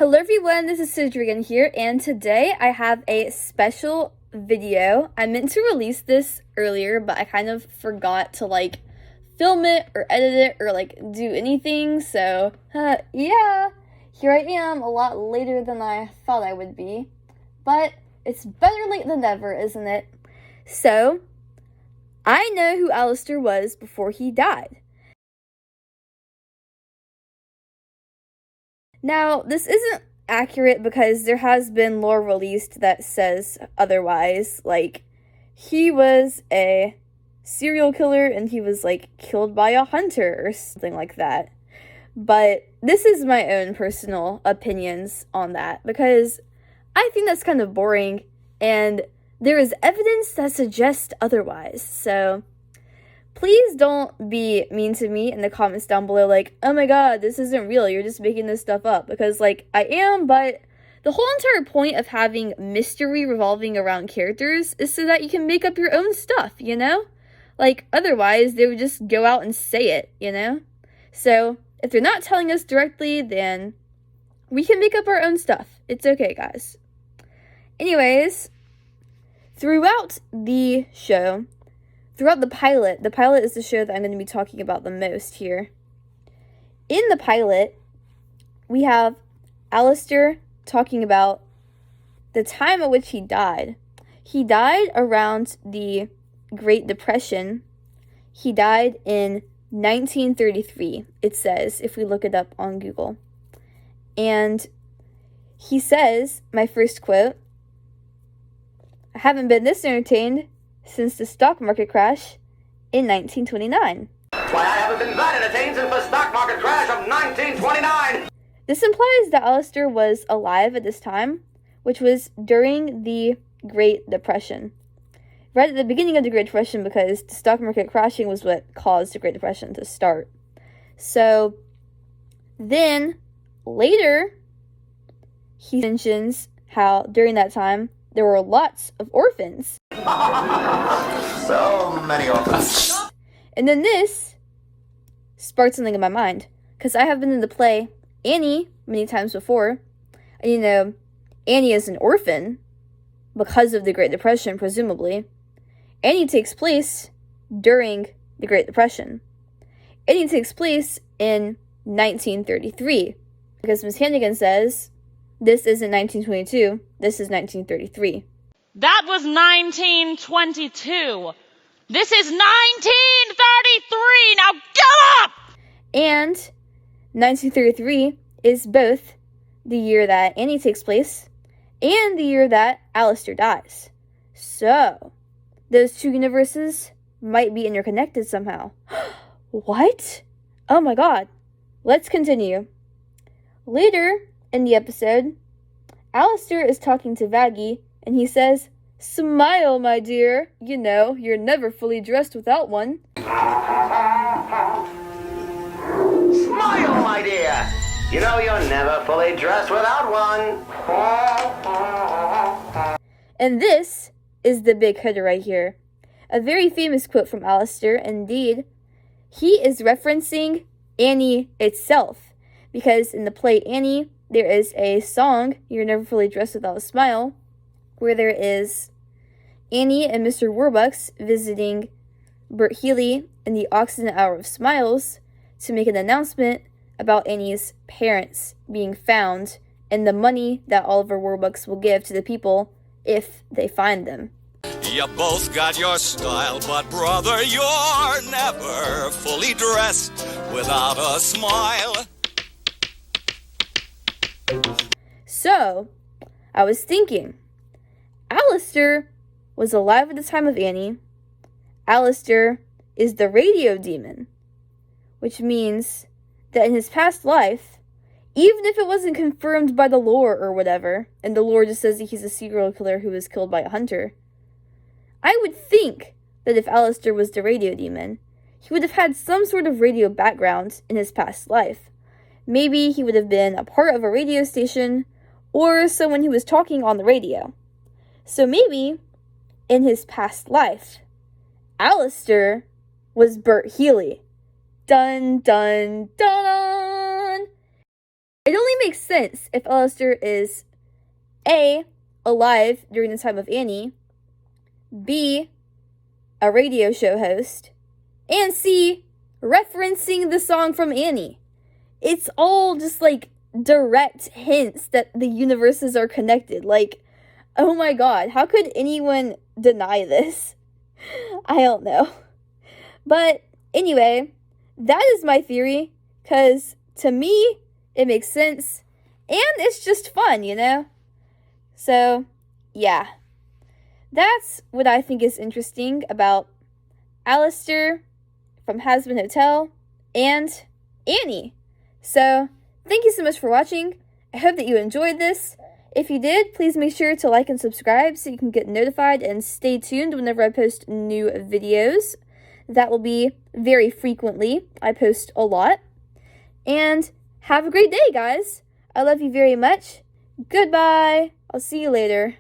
Hello everyone, this is Cedrigan here, and today I have a special video. I meant to release this earlier, but I kind of forgot to film it or edit it or do anything, so yeah, here I am a lot later than I thought I would be, but it's better late than never, isn't it? So, I know who Alastor was before he died. Now, this isn't accurate because there has been lore released that says otherwise. He was a serial killer and he was, killed by a hunter or something like that. But this is my own personal opinions on that because I think that's kind of boring and there is evidence that suggests otherwise. So, please don't be mean to me in the comments down below, oh my god, this isn't real, you're just making this stuff up. Because, I am, but the whole entire point of having mystery revolving around characters is so that you can make up your own stuff, you know? Otherwise, they would just go out and say it, you know? So, if they're not telling us directly, then we can make up our own stuff. It's okay, guys. Anyways, throughout the show, throughout the pilot is the show that I'm going to be talking about the most here. In the pilot, we have Alastor talking about the time at which he died. He died around the Great Depression. He died in 1933, it says, if we look it up on Google. And he says, my first quote, "I haven't been this entertained since the stock market crash in 1929. Why, I haven't been that entertained since the stock market crash of 1929. This implies that Alastor was alive at this time, which was during the Great Depression. Right at the beginning of the Great Depression, because the stock market crashing was what caused the Great Depression to start. So, then, later, he mentions how during that time, there were lots of orphans. So many orphans. And then this sparked something in my mind. Because I have been in the play Annie many times before. And Annie is an orphan because of the Great Depression, presumably. Annie takes place during the Great Depression. Annie takes place in 1933. Because Miss Hannigan says, this isn't 1922, this is 1933. That was 1922. This is 1933. Now get up! And 1933 is both the year that Annie takes place and the year that Alastor dies. So, those two universes might be interconnected somehow. What? Oh my god. Let's continue. Later in the episode, Alastor is talking to Vaggie, and he says, "Smile, my dear. You know, you're never fully dressed without one." Smile, my dear. You know you're never fully dressed without one. And this is the big hitter right here. A very famous quote from Alastor, indeed. He is referencing Annie itself, because in the play Annie, there is a song, "You're Never Fully Dressed Without a Smile," where there is Annie and Mr. Warbucks visiting Bert Healy in the Oxygen Hour of Smiles to make an announcement about Annie's parents being found and the money that Oliver Warbucks will give to the people if they find them. You both got your style, but brother, you're never fully dressed without a smile. So, I was thinking, Alastor was alive at the time of Annie. Alastor is the radio demon, which means that in his past life, even if it wasn't confirmed by the lore or whatever, and the lore just says that he's a serial killer who was killed by a hunter, I would think that if Alastor was the radio demon, he would have had some sort of radio background in his past life. Maybe he would have been a part of a radio station, or someone who was talking on the radio. So maybe, in his past life, Alastor was Bert Healy. Dun, dun, dun! It only makes sense if Alastor is A, alive during the time of Annie, B, a radio show host, and C, referencing the song from Annie. It's all just like direct hints that the universes are connected. Like, oh my god, how could anyone deny this? I don't know. But anyway, that is my theory, because to me, it makes sense, and it's just fun, you know? So, yeah. That's what I think is interesting about Alastor from Hazbin Hotel and Annie. So, thank you so much for watching. I hope that you enjoyed this. If you did, please make sure to like and subscribe so you can get notified and stay tuned whenever I post new videos. That will be very frequently. I post a lot. And have a great day, guys. I love you very much. Goodbye. I'll see you later.